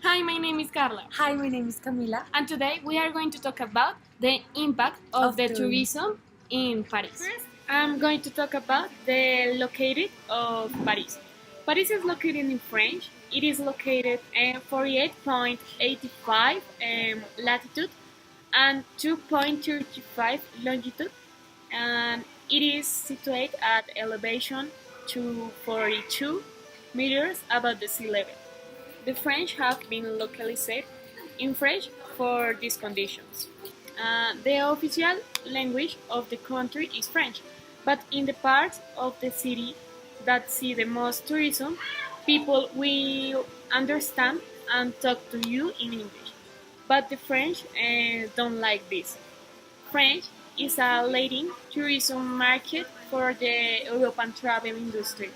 Hi, my name is Carla, Hi, my name is Camila. and today we are going to talk about the impact of the tourism in Paris. First, I'm going to talk about the located of Paris. Paris is located in French. It is located at 48.85 latitude and 2.35 longitude, and it is situated at elevation 242 meters above the sea level. The French have been localized in French for these conditions. The official language of the country is French, but in the parts of the city that see the most tourism, people will understand and talk to you in English. But the French don't like this. French is a leading tourism market for the European travel industry.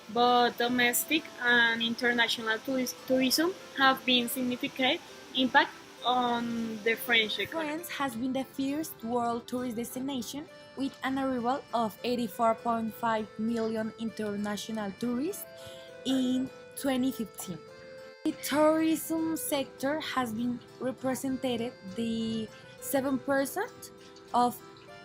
Both domestic and international tourism have been significant impact on the French economy. France has been the first world tourist destination with an arrival of 84.5 million international tourists in 2015. The tourism sector has been represented the 7% of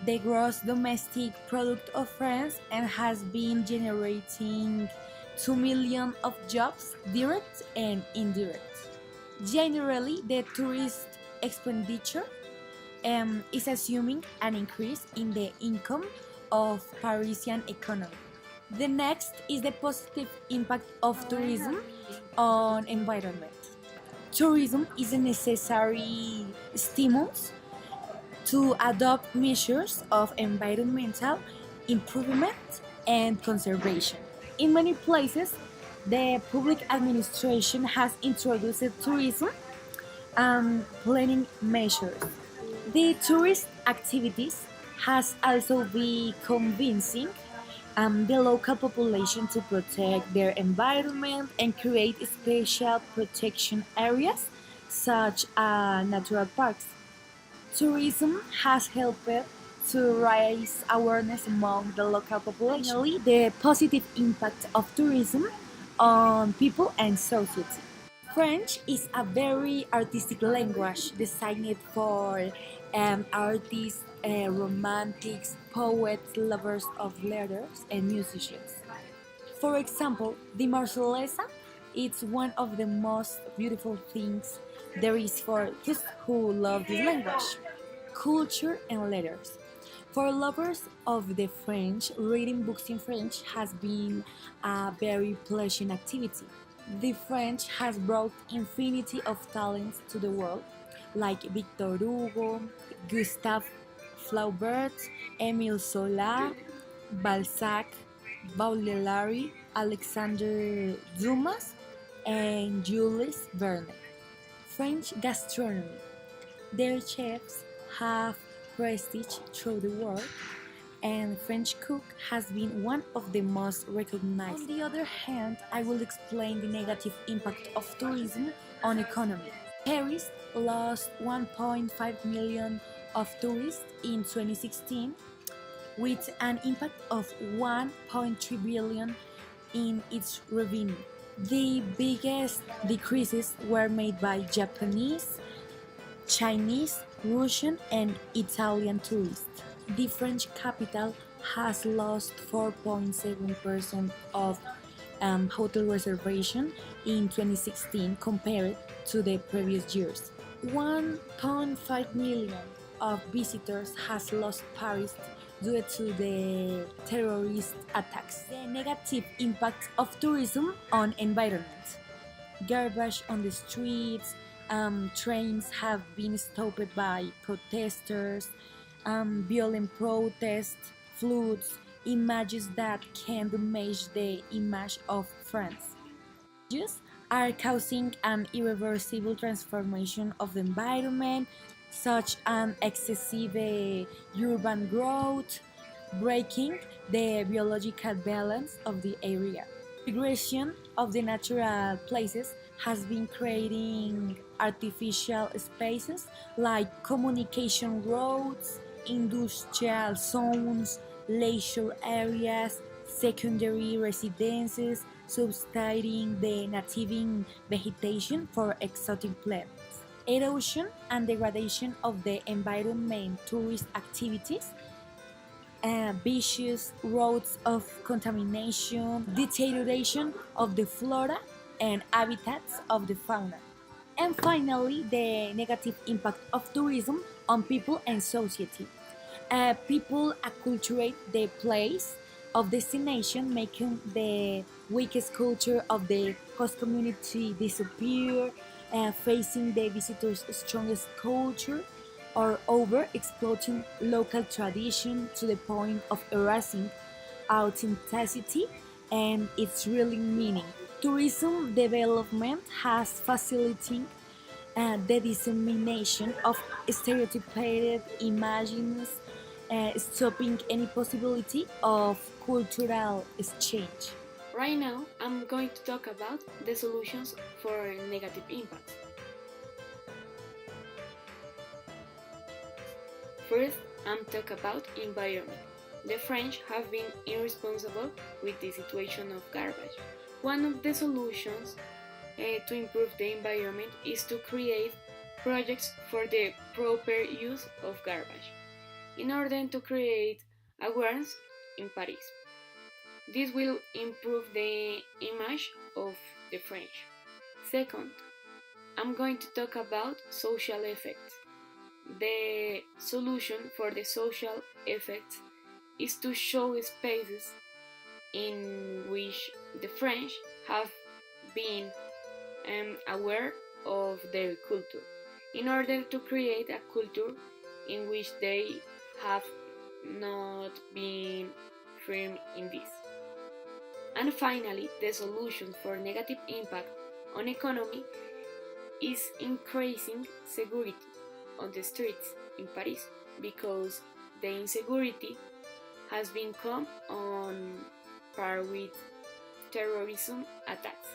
the gross domestic product of France and has been generating 2 million of jobs, direct and indirect. Generally, the tourist expenditure is assuming an increase in the income of Parisian economy. The next is the positive impact of tourism on environment. Tourism is a necessary stimulus to adopt measures of environmental improvement and conservation. In many places, the public administration has introduced tourism planning measures. The tourist activities has also been convincing the local population to protect their environment and create special protection areas such as natural parks. Tourism has helped to raise awareness among the local population. Finally, the positive impact of tourism on people and society. French is a very artistic language designed for artists, romantics, poets, lovers of letters, and musicians. For example, the Marseillaise is one of the most beautiful things there is for those who love this language, culture, and letters. For lovers of the French, reading books in French has been a very pleasant activity. The French has brought infinity of talents to the world, like Victor Hugo, Gustave Flaubert, Émile Zola, Balzac, Baudelaire, Alexander Dumas, and Jules Verne. French gastronomy. Their chefs have prestige through the world, and French cook has been one of the most recognized. On the other hand, I will explain the negative impact of tourism on economy. Paris lost 1.5 million of tourists in 2016 with an impact of 1.3 billion in its revenue. The biggest decreases were made by Japanese, Chinese, Russian, and Italian tourists. The French capital has lost 4.7% of hotel reservation in 2016 compared to the previous years. 1.5 million of visitors has lost Paris due to the terrorist attacks. The negative impact of tourism on environment. Garbage on the streets, trains have been stopped by protesters, violent protests, floods, images that can damage the image of France. These are causing an irreversible transformation of the environment, such as excessive urban growth, breaking the biological balance of the area. Migration of the natural places has been creating artificial spaces like communication roads, industrial zones, leisure areas, secondary residences, substituting the native vegetation for exotic plants. Erosion and degradation of the environment, tourist activities, vicious roads of contamination, deterioration of the flora and habitats of the fauna. And finally, the negative impact of tourism on people and society. People acculturate the place of destination, making the weakest culture of the host community disappear, facing the visitor's strongest culture, or over exploiting local tradition to the point of erasing authenticity and its real meaning. Tourism development has facilitated the dissemination of stereotyped images, stopping any possibility of cultural exchange. Right now, I'm going to talk about the solutions for negative impacts. First, I'm talking about environment. The French have been irresponsible with the situation of garbage. One of the solutions to improve the environment is to create projects for the proper use of garbage in order to create awareness in Paris. This will improve the image of the French. Second, I'm going to talk about social effects. The solution for the social effects is to show spaces in which the French have been aware of their culture in order to create a culture in which they have not been firm in this. And finally, the solution for negative impact on economy is increasing security on the streets in Paris because the insecurity has been come on par with terrorism attacks.